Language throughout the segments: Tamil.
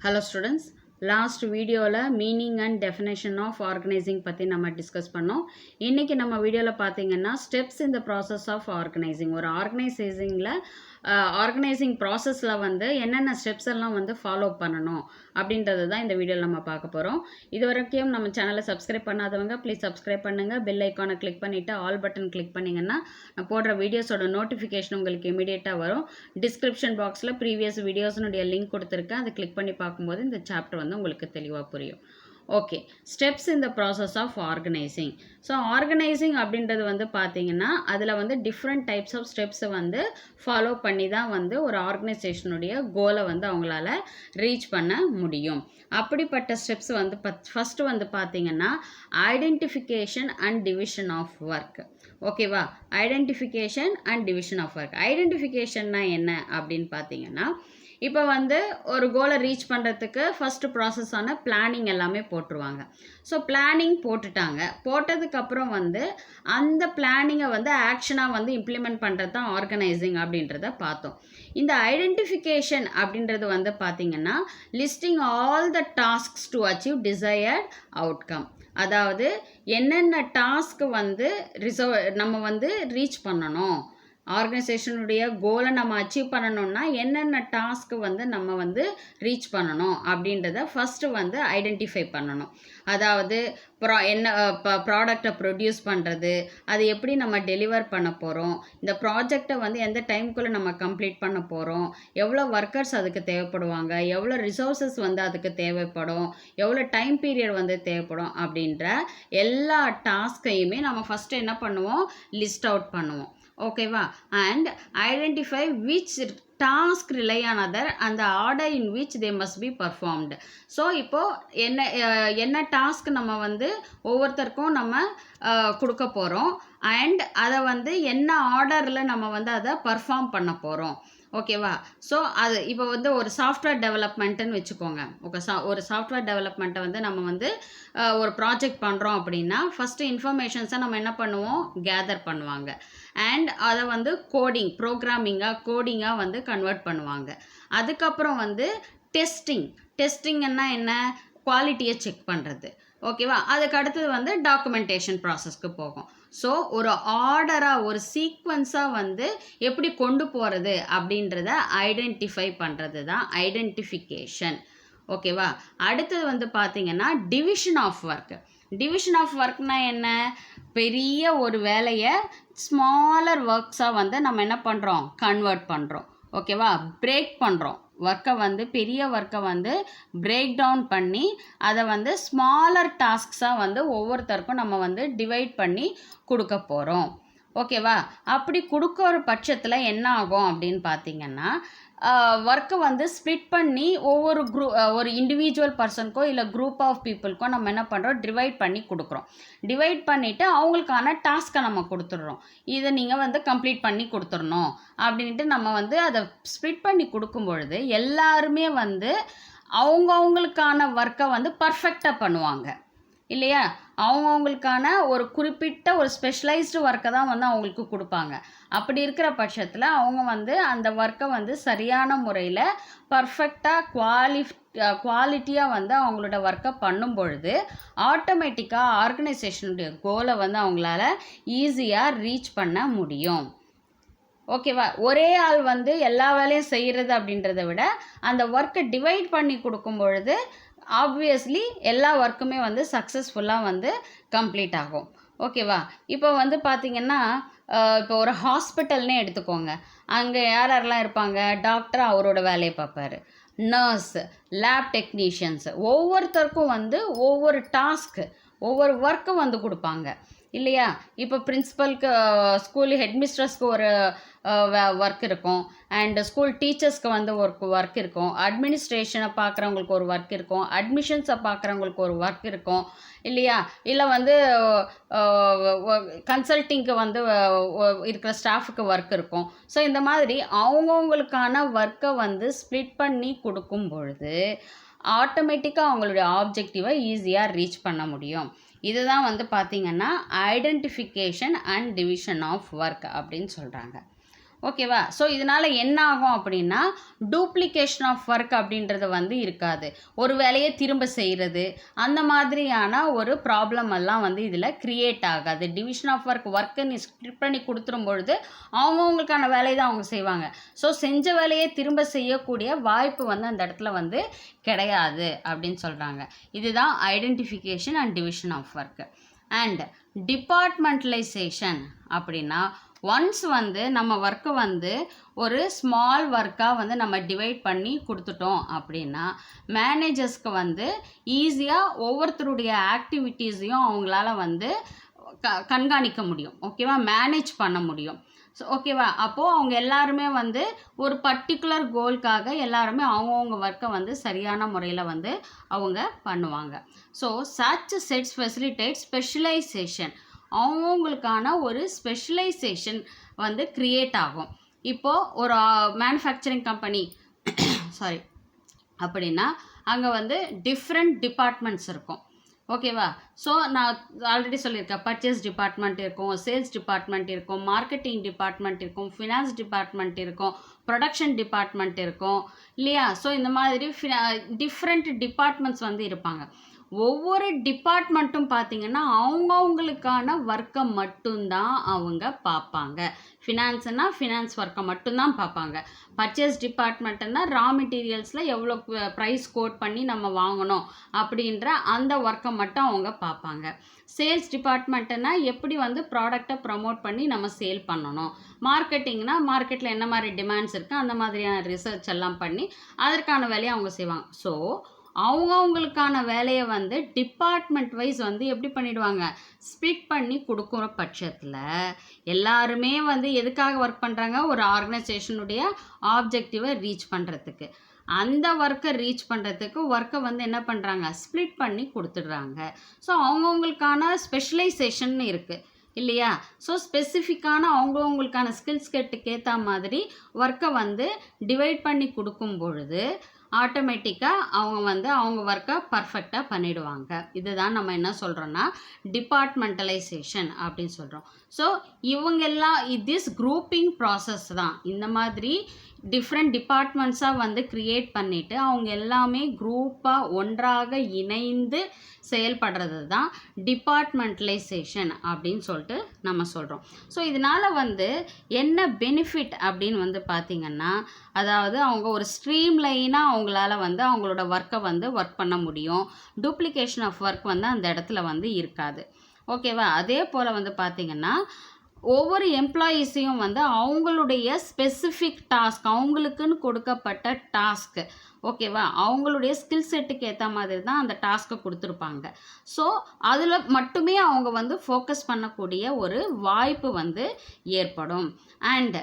Hello students, last video la meaning and definition of organizing பத்தி நம்ம டிஸ்கஸ் பண்ணோம். இன்னைக்கு நம்ம வீடியோல பாத்தீங்கன்னா steps in the process of organizing. ஒரு ஆர்கனைசிங் ப்ராசஸில் வந்து என்னென்ன ஸ்டெப்ஸ் எல்லாம் வந்து ஃபாலோ பண்ணணும் அப்படின்றது தான் இந்த வீடியோவில் நம்ம பார்க்க போகிறோம். இது வரைக்கும் நம்ம சேனலை சப்ஸ்கிரைப் பண்ணாதவங்க ப்ளீஸ் சப்ஸ்கிரைப் பண்ணுங்கள். பெல் ஐக்கானை கிளிக் பண்ணிவிட்டு ஆல் பட்டன் கிளிக் பண்ணிங்கன்னா நான் போடுற வீடியோஸோட நோட்டிஃபிகேஷன் உங்களுக்கு இமீடியட்டாக வரும். டிஸ்கிரிப்ஷன் பாக்ஸில் ப்ரீவியஸ் வீடியோஸ்னுடைய லிங்க் கொடுத்துருக்கேன். அதை கிளிக் பண்ணி பார்க்கும்போது இந்த சாப்டர் வந்து உங்களுக்கு தெளிவாக புரியும். Okay, steps in the process of organising. So organising அப்படின்றது வந்து பார்த்தீங்கன்னா அதில் வந்து டிஃப்ரெண்ட் டைப்ஸ் ஆஃப் ஸ்டெப்ஸை வந்து ஃபாலோ பண்ணி தான் வந்து ஒரு ஆர்கனைசேஷனுடைய கோலை வந்து அவங்களால ரீச் பண்ண முடியும். அப்படிப்பட்ட ஸ்டெப்ஸ் வந்து ஃபஸ்ட்டு வந்து பார்த்தீங்கன்னா identification and division of work. ஓகேவா, identification and division of work. ஐடென்டிஃபிகேஷன்னா என்ன அப்படின்னு பார்த்தீங்கன்னா, இப்போ வந்து ஒரு கோலை ரீச் பண்ணுறதுக்கு ஃபஸ்ட்டு ப்ராசஸான பிளானிங் எல்லாமே போட்டுருவாங்க. ஸோ பிளானிங் போட்டதுக்கப்புறம் வந்து அந்த பிளானிங்கை வந்து ஆக்ஷனாக வந்து இம்ப்ளிமெண்ட் பண்ணுறது தான் ஆர்கனைசிங் அப்படின்றத பார்த்தோம். இந்த ஐடென்டிஃபிகேஷன் அப்படின்றது வந்து பார்த்திங்கன்னா listing all the tasks to achieve desired outcome. அதாவது என்னென்ன டாஸ்க்கு வந்து நம்ம வந்து ரீச் பண்ணணும், ஆர்கனைசேஷனுடைய கோலை நம்ம அச்சீவ் பண்ணணும்னா என்னென்ன டாஸ்க்கு வந்து நம்ம வந்து ரீச் பண்ணணும் அப்படின்றத ஃபஸ்ட்டு வந்து ஐடென்டிஃபை பண்ணணும். அதாவது ப்ராடக்டை ப்ரொடியூஸ் பண்ணுறது, அது எப்படி நம்ம டெலிவர் பண்ண போகிறோம், இந்த ப்ராஜெக்டை வந்து எந்த டைமுக்குள்ளே நம்ம கம்ப்ளீட் பண்ண போகிறோம், எவ்வளோ ஒர்க்கர்ஸ் அதுக்கு தேவைப்படுவாங்க, எவ்வளோ ரிசோர்ஸஸ் வந்து அதுக்கு தேவைப்படும், எவ்வளோ டைம் பீரியட் வந்து தேவைப்படும் அப்படின்ற எல்லா டாஸ்கையுமே நம்ம ஃபஸ்ட்டு என்ன பண்ணுவோம், லிஸ்ட் அவுட் பண்ணுவோம். ஓகேவா, and identify which task rely on other and the order in which they must be performed. So இப்போது என்ன டாஸ்க் நம்ம வந்து ஒவ்வொருத்தருக்கும் நம்ம கொடுக்க போகிறோம் அண்ட் அதை வந்து என்ன ஆர்டரில் நம்ம வந்து அதை பர்ஃபார்ம் பண்ண போகிறோம். ஓகேவா, ஸோ அது இப்போ வந்து ஒரு சாஃப்ட்வேர் டெவலப்மெண்ட்டுன்னு வச்சுக்கோங்க. ஒரு சாஃப்ட்வேர் டெவலப்மெண்ட்டை வந்து நம்ம வந்து ஒரு ப்ராஜெக்ட் பண்ணுறோம் அப்படின்னா ஃபஸ்ட்டு இன்ஃபர்மேஷன்ஸை நம்ம என்ன பண்ணுவோம், கேதர் பண்ணுவாங்க அண்ட் அதை வந்து கோடிங்காக வந்து கன்வெர்ட் பண்ணுவாங்க. அதுக்கப்புறம் வந்து டெஸ்டிங்னா என்ன, குவாலிட்டியை செக் பண்ணுறது. ஓகேவா, அதுக்கு அடுத்தது வந்து டாக்குமெண்டேஷன் ப்ராசஸ்க்கு போகும். ஸோ ஒரு ஆர்டராக ஒரு சீக்வன்ஸாக வந்து எப்படி கொண்டு போகிறது அப்படின்றத ஐடென்டிஃபை பண்ணுறது தான் ஐடென்டிஃபிகேஷன். ஓகேவா, அடுத்தது வந்து பார்த்திங்கன்னா டிவிஷன் ஆஃப் ஒர்க்னால் என்ன, பெரிய ஒரு வேலையை ஸ்மாலர் ஒர்க்ஸாக வந்து நம்ம என்ன பண்ணுறோம், கன்வெர்ட் பண்ணுறோம். ஓகேவா, பிரேக் பண்ணுறோம் பெரிய ஒர்க்கை வந்து பிரேக் டவுன் பண்ணி அதை வந்து ஸ்மாலர் டாஸ்க்ஸாக வந்து ஒவ்வொருத்தருக்கும் நம்ம வந்து டிவைட் பண்ணி கொடுக்க போகிறோம். ஓகேவா, அப்படி கொடுக்குற பட்சத்தில் என்ன ஆகும் அப்படின்னு பார்த்தீங்கன்னா ஒர்க்கை வந்து ஸ்ப்ளிட் பண்ணி ஒரு இண்டிவிஜுவல் பர்சனுக்கோ இல்லை குரூப் ஆஃப் பீப்புளுக்கோ நம்ம என்ன பண்ணுறோம், டிவைட் பண்ணி கொடுக்குறோம். டிவைட் பண்ணிவிட்டு அவங்களுக்கான டாஸ்க்கை நம்ம கொடுத்துட்றோம். இதை நீங்கள் வந்து கம்ப்ளீட் பண்ணி கொடுத்துடணும் அப்படின்ட்டு நம்ம வந்து அதை ஸ்ப்ளிட் பண்ணி கொடுக்கும் பொழுது எல்லாருமே வந்து அவங்கவுங்களுக்கான ஒர்க்கை வந்து பர்ஃபெக்டாக பண்ணுவாங்க இல்லையா. அவங்கவுங்களுக்கான ஒரு குறிப்பிட்ட ஒரு ஸ்பெஷலைஸ்டு ஒர்க்கை தான் வந்து அவங்களுக்கு கொடுப்பாங்க. அப்படி இருக்கிற பட்சத்தில் அவங்க வந்து அந்த ஒர்க்கை வந்து சரியான முறையில் பர்ஃபெக்டாக குவாலிட்டியாக வந்து அவங்களோட ஒர்க்கை பண்ணும் பொழுது ஆட்டோமேட்டிக்காக ஆர்கனைசேஷனுடைய கோலை வந்து அவங்களால ஈஸியாக ரீச் பண்ண முடியும். ஓகேவா, ஒரே ஆள் வந்து எல்லா வேலையும் செய்கிறது அப்படின்றத விட அந்த ஒர்க்கை டிவைட் பண்ணி கொடுக்கும் பொழுது ஆப்வியஸ்லி எல்லா ஒர்க்குமே வந்து சக்ஸஸ்ஃபுல்லாக வந்து கம்ப்ளீட் ஆகும். ஓகேவா, இப்போ வந்து பார்த்திங்கன்னா இப்போ ஒரு ஹாஸ்பிட்டல்னே எடுத்துக்கோங்க. அங்கே யாரெல்லாம் இருப்பாங்க, டாக்டர் அவரோட வேலையை பார்ப்பார், நர்ஸ், லேப் டெக்னீஷியன்ஸ், ஒவ்வொருத்தருக்கும் வந்து ஒவ்வொரு டாஸ்க்கு ஒவ்வொரு ஒர்க்கும் வந்து கொடுப்பாங்க இல்லையா. இப்போ பிரின்சிபலுக்கு ஸ்கூல் ஹெட்மிஸ்ட்ரஸ்க்கு ஒரு ஒர்க் இருக்கும் அண்ட் ஸ்கூல் டீச்சர்ஸ்க்கு வந்து ஒர்க் இருக்கும், அட்மினிஸ்ட்ரேஷனை பார்க்குறவங்களுக்கு ஒரு ஒர்க் இருக்கும், அட்மிஷன்ஸை பார்க்குறவங்களுக்கு ஒரு ஒர்க் இருக்கும் இல்லையா. இல்லை வந்து கன்சல்ட்டிங்க்கு வந்து இருக்கிற ஸ்டாஃபுக்கு ஒர்க் இருக்கும். ஸோ இந்த மாதிரி அவங்கவுங்களுக்கான ஒர்க்கை வந்து ஸ்ப்ளிட் பண்ணி கொடுக்கும் பொழுது ஆட்டோமேட்டிக்காக அவங்களுடைய ஆப்ஜெக்டிவை ஈஸியாக ரீச் பண்ண முடியும். இதுதான் வந்து பார்த்திங்கன்னா identification and division of work அப்படின்னு சொல்கிறாங்க. ஓகேவா? ஸோ இதனால் என்ன ஆகும் அப்படின்னா டூப்ளிகேஷன் ஆஃப் ஒர்க் அப்படின்றது வந்து இருக்காது. ஒரு வேலையை திரும்ப செய்கிறது அந்த மாதிரியான ஒரு ப்ராப்ளம் எல்லாம் வந்து இதில் க்ரியேட் ஆகாது. டிவிஷன் ஆஃப் ஒர்க்கை நீ ஸ்ப்ளிட் பண்ணி கொடுத்துரும் பொழுது அவங்கவுங்களுக்கான வேலையை தான் அவங்க செய்வாங்க. ஸோ செஞ்ச வேலையை திரும்ப செய்யக்கூடிய வாய்ப்பு வந்து அந்த இடத்துல வந்து கிடையாது அப்படின்னு சொல்கிறாங்க. இதுதான் identification and division of work. And departmentalization அப்படின்னா ஒன்ஸ் வந்து நம்ம ஒர்க்கை வந்து ஒரு ஸ்மால் ஒர்க்காக வந்து நம்ம டிவைட் பண்ணி கொடுத்துட்டோம் அப்படின்னா மேனேஜர்ஸ்க்கு வந்து ஈஸியாக ஒவ்வொருத்தருடைய ஆக்டிவிட்டீஸையும் அவங்களால வந்து கண்காணிக்க முடியும். ஓகேவா? மேனேஜ் பண்ண முடியும். ஸோ ஓகேவா? அப்போது அவங்க எல்லாருமே வந்து ஒரு பர்டிகுலர் கோல்க்காக எல்லாருமே அவங்கவுங்க ஒர்க்கை வந்து சரியான முறையில் வந்து அவங்க பண்ணுவாங்க. So such sets facilitate specialization. அவங்கவுங்களுக்கான ஒரு ஸ்பெஷலைசேஷன் வந்து க்ரியேட் ஆகும். இப்போது ஒரு மேனுஃபேக்சரிங் கம்பெனி சாரி அப்படின்னா அங்கே வந்து டிஃப்ரெண்ட் டிபார்ட்மெண்ட்ஸ் இருக்கும். ஓகேவா? ஸோ நான் ஆல்ரெடி சொல்லியிருக்கேன், பர்ச்சேஸ் டிபார்ட்மெண்ட் இருக்கும், சேல்ஸ் டிபார்ட்மெண்ட் இருக்கும், மார்க்கெட்டிங் டிபார்ட்மெண்ட் இருக்கும், ஃபினான்ஸ் டிபார்ட்மெண்ட் இருக்கும், ப்ரொடக்ஷன் டிபார்ட்மெண்ட் இருக்கும் இல்லையா? ஸோ இந்த மாதிரி டிஃப்ரெண்ட் டிபார்ட்மெண்ட்ஸ் வந்து இருப்பாங்க. ஒவ்வொரு டிபார்ட்மெண்ட்டும் பார்த்தீங்கன்னா அவங்கவுங்களுக்கான ஒர்க்கை மட்டும்தான் அவங்க பார்ப்பாங்க. ஃபினான்ஸ்னா ஃபினான்ஸ் ஒர்க்கை மட்டும்தான் பார்ப்பாங்க. பர்ச்சேஸ் டிபார்ட்மெண்ட்டுன்னா ரா மெட்டீரியல்ஸில் எவ்வளோ ப்ரைஸ் கோட் பண்ணி நம்ம வாங்கணும் அப்படின்ற அந்த ஒர்க்கை மட்டும் அவங்க பார்ப்பாங்க. சேல்ஸ் டிபார்ட்மெண்ட்டுன்னா எப்படி வந்து ப்ராடக்டை ப்ரமோட் பண்ணி நம்ம சேல் பண்ணணும். மார்க்கெட்டிங்னா மார்க்கெட்டில் என்ன மாதிரி டிமாண்ட்ஸ் இருக்குது அந்த மாதிரியான ரிசர்ச் எல்லாம் பண்ணி அதற்கான வேலையை அவங்க செய்வாங்க. ஸோ அவங்கவுங்களுக்கான வேலையை வந்து டிபார்ட்மெண்ட் வைஸ் வந்து எப்படி பண்ணிடுவாங்க, ஸ்ப்ளிட் பண்ணி கொடுக்குற பட்சத்தில் எல்லாருமே வந்து எதுக்காக ஒர்க் பண்ணுறாங்க, ஒரு ஆர்கனைசேஷனுடைய ஆப்ஜெக்டிவை ரீச் பண்ணுறதுக்கு. அந்த ஒர்க்கை ரீச் பண்ணுறதுக்கு ஒர்க்கை வந்து என்ன பண்ணுறாங்க, ஸ்ப்ளிட் பண்ணி கொடுத்துடுறாங்க. ஸோ அவங்கவுங்களுக்கான ஸ்பெஷலைசேஷன் இருக்குது இல்லையா? ஸோ ஸ்பெசிஃபிக்கான அவங்கவுங்களுக்கான ஸ்கில்ஸ் செட்டுக்கு ஏற்ற மாதிரி ஒர்க்கை வந்து டிவைட் பண்ணி கொடுக்கும் பொழுது ஆட்டோமேட்டிக்காக அவங்க வந்து அவங்க ஒர்க்கை பர்ஃபெக்டாக பண்ணிடுவாங்க. இதுதான் நம்ம என்ன சொல்கிறோன்னா டிபார்ட்மெண்டலைசேஷன் அப்படின்னு சொல்கிறோம். ஸோ இவங்கெல்லாம் திஸ் குரூப்பிங் ப்ராசஸ் தான். இந்த மாதிரி டிஃப்ரெண்ட் டிபார்ட்மெண்ட்ஸாக வந்து க்ரியேட் பண்ணிவிட்டு அவங்க எல்லாமே குரூப்பாக ஒன்றாக இணைந்து செயல்படுறது தான் டிபார்ட்மெண்டலைசேஷன் அப்படின்னு சொல்லிட்டு நம்ம சொல்கிறோம். ஸோ இதனால் வந்து என்ன பெனிஃபிட் அப்படின்னு வந்து பார்த்திங்கன்னா, அதாவது அவங்க ஒரு ஸ்ட்ரீம் லைனாக அவங்களால வந்து அவங்களோட ஒர்க்கை வந்து ஒர்க் பண்ண முடியும். டூப்ளிகேஷன் ஆஃப் ஒர்க் வந்து அந்த இடத்துல வந்து இருக்காது. ஓகேவா? அதே போல் வந்து பார்த்திங்கன்னா ஒவ்வொரு எம்ப்ளாயீஸையும் வந்து அவங்களுடைய ஸ்பெசிஃபிக் டாஸ்க், அவங்களுக்குன்னு கொடுக்கப்பட்ட டாஸ்க்கு, ஓகேவா, அவங்களுடைய ஸ்கில் செட்டுக்கு ஏற்ற மாதிரி தான் அந்த டாஸ்க்கை கொடுத்துருப்பாங்க. ஸோ அதில் மட்டுமே அவங்க வந்து ஃபோக்கஸ் பண்ணக்கூடிய ஒரு வாய்ப்பு வந்து ஏற்படும். அண்ட்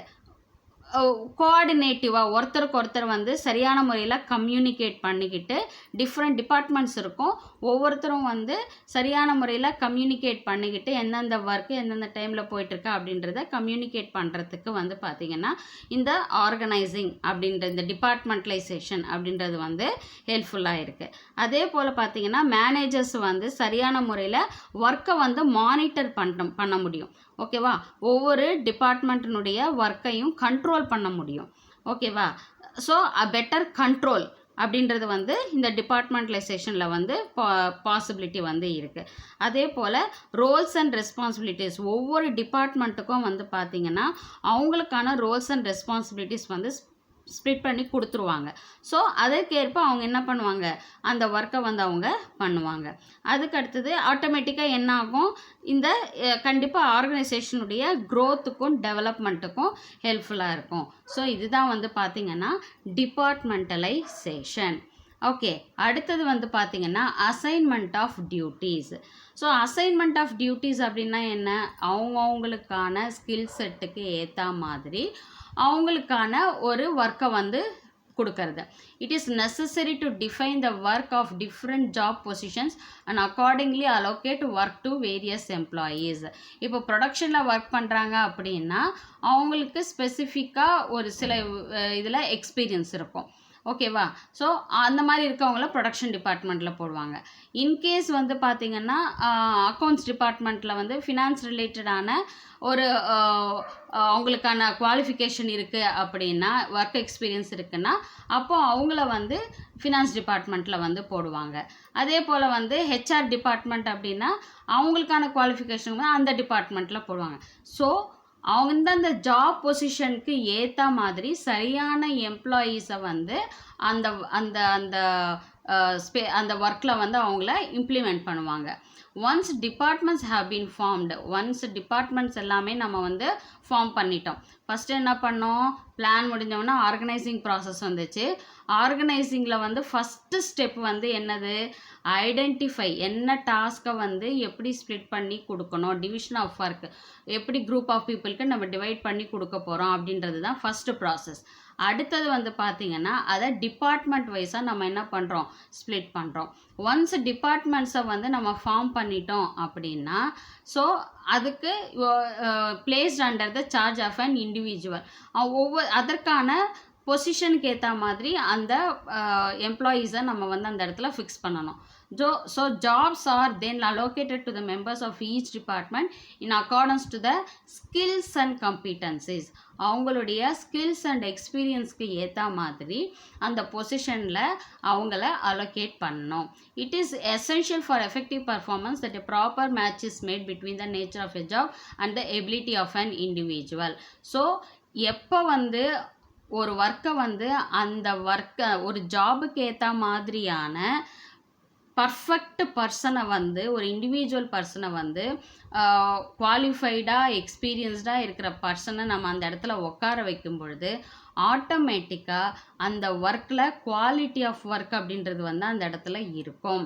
கோஆர்டினேட்டிவாக ஒருத்தருக்கு ஒருத்தர் வந்து சரியான முறையில் கம்யூனிகேட் பண்ணிக்கிட்டு டிஃப்ரெண்ட் டிபார்ட்மெண்ட்ஸ் இருக்கும். ஒவ்வொருத்தரும் வந்து சரியான முறையில் கம்யூனிகேட் பண்ணிக்கிட்டு எந்தெந்த ஒர்க்கு எந்தெந்த டைமில் போயிட்டுருக்கா அப்படின்றத கம்யூனிகேட் பண்ணுறதுக்கு வந்து பார்த்திங்கன்னா இந்த ஆர்கனைசிங் அப்படின்ற இந்த டிபார்ட்மெண்டலைசேஷன் அப்படின்றது வந்து ஹெல்ப்ஃபுல்லாக இருக்குது. அதே போல் பார்த்திங்கன்னா மேனேஜர்ஸ் வந்து சரியான முறையில் ஒர்க்கை வந்து மானிட்டர் பண்ண முடியும். ஓகேவா? ஒவ்வொரு டிபார்ட்மெண்ட்டினுடைய ஒர்க்கையும் கண்ட்ரோல் பண்ண முடியும். ஓகேவா? ஸோ பெட்டர் கண்ட்ரோல் அப்படின்றது வந்து இந்த டிபார்ட்மெண்டலைசேஷனில் வந்து பாசிபிலிட்டி வந்து இருக்குது. அதே போல் ரோல்ஸ் அண்ட் ரெஸ்பான்சிபிலிட்டிஸ் ஒவ்வொரு டிபார்ட்மெண்ட்டுக்கும் வந்து பார்த்திங்கன்னா அவங்களுக்கான ரோல்ஸ் அண்ட் ரெஸ்பான்சிபிலிட்டிஸ் வந்து ஸ்ப்ளிட் பண்ணி கொடுத்துருவாங்க. ஸோ அதற்கேற்ப அவங்க என்ன பண்ணுவாங்க, அந்த ஒர்க்கை வந்து அவங்க பண்ணுவாங்க. அதுக்கு அடுத்தது ஆட்டோமேட்டிக்காக என்ன ஆகும், இந்த கண்டிப்பாக ஆர்கனைசேஷனுடைய க்ரோத்துக்கும் டெவலப்மெண்ட்டுக்கும் ஹெல்ப்ஃபுல்லாக இருக்கும். ஸோ இதுதான் வந்து பார்த்திங்கன்னா டிபார்ட்மெண்டலைசேஷன். ஓகே, அடுத்தது வந்து பார்த்திங்கன்னா assignment of duties. So assignment of duties அப்படின்னா என்ன, அவங்கவுங்களுக்கான ஸ்கில் செட்டுக்கு ஏற்ற மாதிரி அவங்களுக்கான ஒரு ஒர்க்கை வந்து கொடுக்கறது. It is necessary to define the work of different job positions and accordingly allocate work to various employees. இப்போ ப்ரொடக்ஷனில் ஒர்க் பண்ணுறாங்க அப்படின்னா அவங்களுக்கு ஸ்பெசிஃபிக்காக ஒரு சில இதில் எக்ஸ்பீரியன்ஸ் இருக்கும். ஓகேவா? ஸோ அந்த மாதிரி இருக்கவங்கள ப்ரொடக்ஷன் டிபார்ட்மெண்ட்டில் போடுவாங்க. இன்கேஸ் வந்து பார்த்திங்கன்னா அக்கௌண்ட்ஸ் டிபார்ட்மெண்ட்டில் வந்து ஃபினான்ஸ் ரிலேட்டடான ஒரு அவங்களுக்கான குவாலிஃபிகேஷன் இருக்குது அப்படின்னா, ஒர்க் எக்ஸ்பீரியன்ஸ் இருக்குன்னா, அப்போது அவங்கள வந்து ஃபினான்ஸ் டிபார்ட்மெண்ட்டில் வந்து போடுவாங்க. அதே போல் வந்து ஹெச்ஆர் டிபார்ட்மெண்ட் அப்படின்னா அவங்களுக்கான குவாலிஃபிகேஷன் அந்த டிபார்ட்மெண்ட்டில் போடுவாங்க. ஸோ அந்தந்த ஜாப் பொசிஷனுக்கு ஏற்ற மாதிரி சரியான எம்ப்ளாயீஸை வந்து அந்த அந்த அந்த அந்த ஒர்க்கில் வந்து அவங்கள இம்ப்ளிமெண்ட் பண்ணுவாங்க. Once departments have been formed, once departments எல்லாமே நம்ம வந்து ஃபார்ம் பண்ணிட்டோம். ஃபஸ்ட்டு என்ன பண்ணோம், பிளான் முடிஞ்சோன்னா ஆர்கனைசிங் ப்ராசஸ் வந்துச்சு. ஆர்கனைசிங்கில் வந்து ஃபஸ்ட்டு ஸ்டெப் வந்து என்னது, ஐடென்டிஃபை என்ன டாஸ்க்கை வந்து எப்படி ஸ்ப்ளிட் பண்ணி கொடுக்கணும், டிவிஷன் ஆஃப் ஒர்க் எப்படி குரூப் ஆஃப் பீப்புளுக்கு நம்ம டிவைட் பண்ணி கொடுக்க போகிறோம் அப்படின்றது தான் ஃபஸ்ட்டு ப்ராசஸ். அடுத்தது வந்து பார்த்திங்கன்னா அதை டிபார்ட்மெண்ட் வைஸாக நம்ம என்ன பண்ணுறோம், ஸ்ப்ளிட் பண்ணுறோம். ஒன்ஸ் டிபார்ட்மெண்ட்ஸை வந்து நம்ம ஃபார்ம் பண்ணிட்டோம் அப்படின்னா, ஸோ அதுக்கு placed under the charge of an individual, அதற்கான பொசிஷனுக்கு ஏற்ற மாதிரி அந்த எம்ப்ளாயீஸை நம்ம வந்து அந்த இடத்துல ஃபிக்ஸ் பண்ணணும். So jobs are then allocated to the members of each department in accordance to the skills and competencies. அவங்களுடைய ஸ்கில்ஸ் அண்ட் எக்ஸ்பீரியன்ஸ்க்கு ஏற்ற மாதிரி அந்த பொசிஷனில் அவங்கள அலோகேட் பண்ணணும். It is essential for effective performance that a proper match is made between the nature of a job and the ability of an individual. So எப்போ வந்து ஒரு ஒர்க்கை வந்து அந்த ஒர்க்கை ஒரு ஜாபுக்கு ஏற்ற மாதிரியான பர்ஃபெக்ட் பர்சனை வந்து ஒரு இண்டிவிஜுவல் பர்சனை வந்து குவாலிஃபைடாக எக்ஸ்பீரியன்ஸ்டாக இருக்கிற பர்சனை நம்ம அந்த இடத்துல உட்கார வைக்கும் பொழுது ஆட்டோமேட்டிக்காக அந்த ஒர்க்கில் குவாலிட்டி ஆஃப் ஒர்க் அப்படின்றது வந்து அந்த இடத்துல இருக்கும்.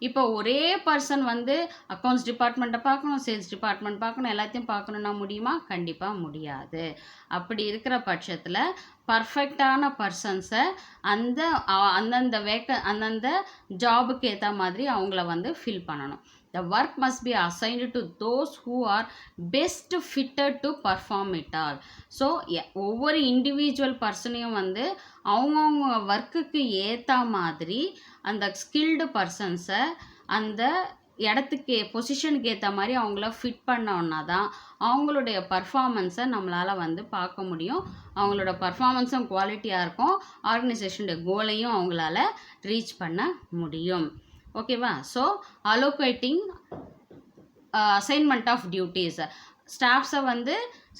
இப்போ ஒரே பர்சன் வந்து அக்கௌண்ட்ஸ் டிபார்ட்மெண்ட்டை பார்க்கணும், சேல்ஸ் டிபார்ட்மெண்ட் பார்க்கணும், எல்லாத்தையும் பார்க்கணுன்னா முடியுமா? கண்டிப்பாக முடியாது. அப்படி இருக்கிற பட்சத்தில் பர்ஃபெக்டான பர்சன்ஸை அந்தந்த அந்தந்த ஜாபுக்கு ஏற்ற மாதிரி அவங்கள வந்து ஃபில் பண்ணணும். The work must be assigned to those who are best fitted to perform it all. So ஒவ்வொரு இண்டிவிஜுவல் பர்சனையும் வந்து அவங்கவுங்க ஒர்க்குக்கு ஏற்ற மாதிரி அந்த ஸ்கில்டு பர்சன்ஸை அந்த இடத்துக்கு பொசிஷனுக்கு ஏற்ற மாதிரி அவங்கள ஃபிட் பண்ணோன்னா தான் அவங்களுடைய பர்ஃபார்மன்ஸை நம்மளால் வந்து பார்க்க முடியும். அவங்களோட பர்ஃபார்மன்ஸும் குவாலிட்டியாக இருக்கும், ஆர்கனைசேஷனுடைய கோலையும் அவங்களால ரீச் பண்ண முடியும். ஓகேவா? So allocating assignment of duties, ஸ்டாஃப்ஸை வந்து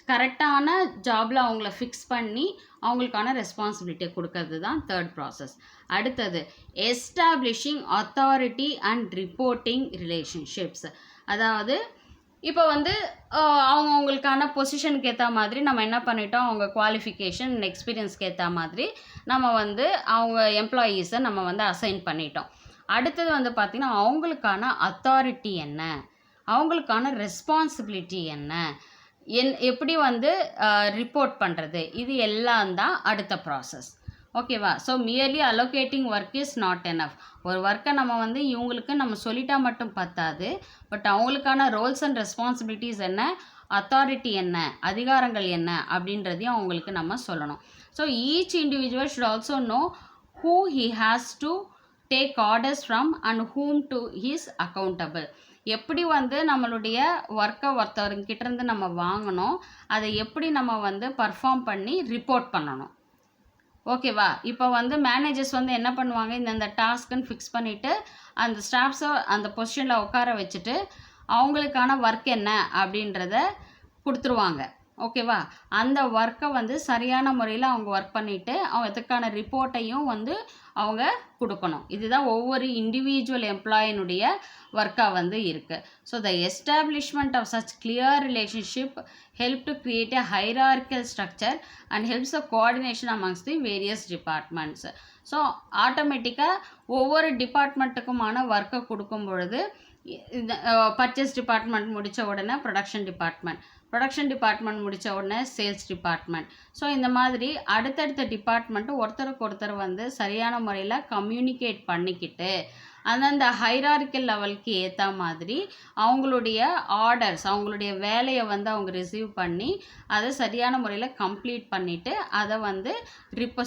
கரெக்டான ஜாபில் அவங்கள ஃபிக்ஸ் பண்ணி அவங்களுக்கான ரெஸ்பான்சிபிலிட்டியை கொடுக்கறது தான் தேர்ட் ப்ராசஸ். அடுத்தது establishing authority and reporting relationships. அதாவது இப்போ வந்து அவங்களுக்கான பொசிஷனுக்கு ஏற்ற மாதிரி நம்ம என்ன பண்ணிட்டோம், அவங்க குவாலிஃபிகேஷன் எக்ஸ்பீரியன்ஸ்க்கு ஏற்ற மாதிரி நம்ம வந்து அவங்க எம்ப்ளாயீஸை நம்ம வந்து அசைன் பண்ணிட்டோம். அடுத்தது வந்து பார்த்திங்கன்னா அவங்களுக்கான அத்தாரிட்டி என்ன, அவங்களுக்கான ரெஸ்பான்சிபிலிட்டி என்ன, எப்படி வந்து ரிப்போர்ட் பண்ணுறது, இது எல்லாம் தான் அடுத்த ப்ராசஸ். ஓகேவா? So merely allocating work is not enough. ஒரு ஒர்க்கை நம்ம வந்து இவங்களுக்கு நம்ம சொல்லிட்டா மட்டும் பத்தாது, பட் அவங்களுக்கான ரோல்ஸ் அண்ட் ரெஸ்பான்சிபிலிட்டிஸ் என்ன, அத்தாரிட்டி என்ன, அதிகாரங்கள் என்ன அப்படின்றதையும் அவங்களுக்கு நம்ம சொல்லணும். So each individual should also know who he has to take orders from and whom to he is accountable. எப்படி வந்து நம்மளுடைய ஒர்க்கை ஒருத்தவங்கிட்டேருந்து நம்ம வாங்கணும், அதை எப்படி நம்ம வந்து பர்ஃபார்ம் பண்ணி ரிப்போர்ட் பண்ணணும். ஓகேவா? இப்போ வந்து மேனேஜர்ஸ் வந்து என்ன பண்ணுவாங்க, இந்த டாஸ்க்குன்னு ஃபிக்ஸ் பண்ணிவிட்டு அந்த ஸ்டாஃப்ஸை அந்த பொசிஷனில் உட்கார வச்சுட்டு அவங்களுக்கான ஒர்க் என்ன அப்படின்றத கொடுத்துருவாங்க. ஓகேவா? அந்த ஒர்க்கை வந்து சரியான முறையில் அவங்க ஒர்க் பண்ணிவிட்டு அதுக்கான ரிப்போர்ட்டையும் வந்து அவங்க கொடுக்கணும். இதுதான் ஒவ்வொரு இண்டிவிஜுவல் எம்ப்ளாயினுடைய ஒர்க்காக வந்து இருக்குது. So the establishment of such clear relationship help to create a hierarchical structure and helps the coordination amongst the various departments. So ஆட்டோமேட்டிக்காக ஒவ்வொரு டிபார்ட்மெண்ட்டுக்குமான ஒர்க்கை கொடுக்கும் பொழுது பர்ச்சேஸ் டிபார்ட்மெண்ட் முடித்த உடனே ப்ரொடக்ஷன் டிபார்ட்மெண்ட் முடித்த உடனே சேல்ஸ் டிபார்ட்மெண்ட். ஸோ இந்த மாதிரி அடுத்தடுத்த டிபார்ட்மெண்ட்டு ஒருத்தருக்கு ஒருத்தர் வந்து சரியான முறையில் கம்யூனிகேட் பண்ணிக்கிட்டு அந்தந்த ஹைரார்க்கியல் லெவலுக்கு ஏற்ற மாதிரி அவங்களுடைய ஆர்டர்ஸ், அவங்களுடைய வேலையை வந்து அவங்க ரிசீவ் பண்ணி அதை சரியான முறையில் கம்ப்ளீட் பண்ணிவிட்டு அதை வந்து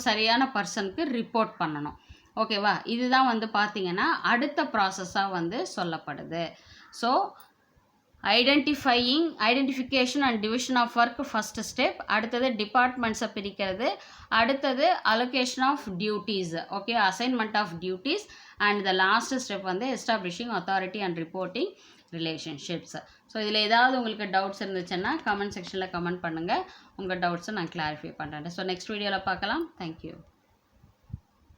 சரியான பர்சனுக்கு ரிப்போர்ட் பண்ணணும். ஓகேவா? இதுதான் வந்து பார்த்திங்கன்னா அடுத்த ப்ராசஸாக வந்து சொல்லப்படுது. So identification and division of work first step. அடுத்தது டிபார்ட்மெண்ட்ஸை பிரிக்கிறது. அடுத்தது allocation of duties, okay, assignment of duties. And the last step வந்து establishing authority and reporting relationships. So இதில் ஏதாவது உங்களுக்கு டவுட்ஸ் இருந்துச்சுன்னா கமெண்ட் செக்ஷனில் கமெண்ட் பண்ணுங்கள். உங்கள் டவுட்ஸை நான் கிளாரிஃபை பண்ணுறேன். ஸோ நெக்ஸ்ட் வீடியோவில் பார்க்கலாம். தேங்க்யூ.